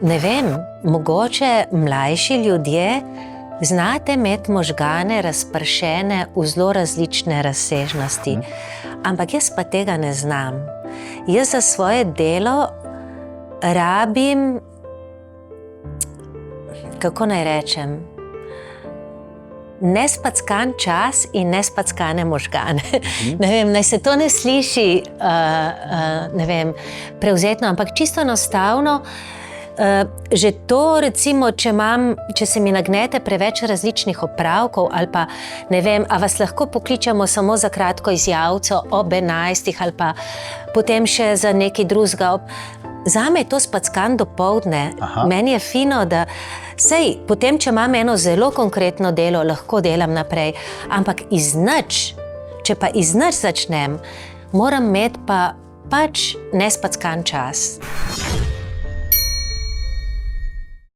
Ne vem, mogoče mlajši ljudje znate imeti možgane razpršene v zelo različne razsežnosti, ampak jaz pa tega ne znam. Jaz za svoje delo rabim, kako naj rečem, nespackan čas in nespackane možgane. Ne vem, naj se to ne sliši, ne vem, prevzetno, ampak čisto enostavno. Že to, recimo, če se mi nagnete preveč različnih opravkov ali pa, ne vem, a vas lahko pokličemo samo za kratko izjavco ob 11 ali pa potem še za nekaj drugega. Zame je to spackan dopoldne. Meni je fino, da sej, potem, če imam eno zelo konkretno delo, lahko delam naprej, ampak iz nič, če pa iz nič začnem, moram imeti pa pač nespackan čas.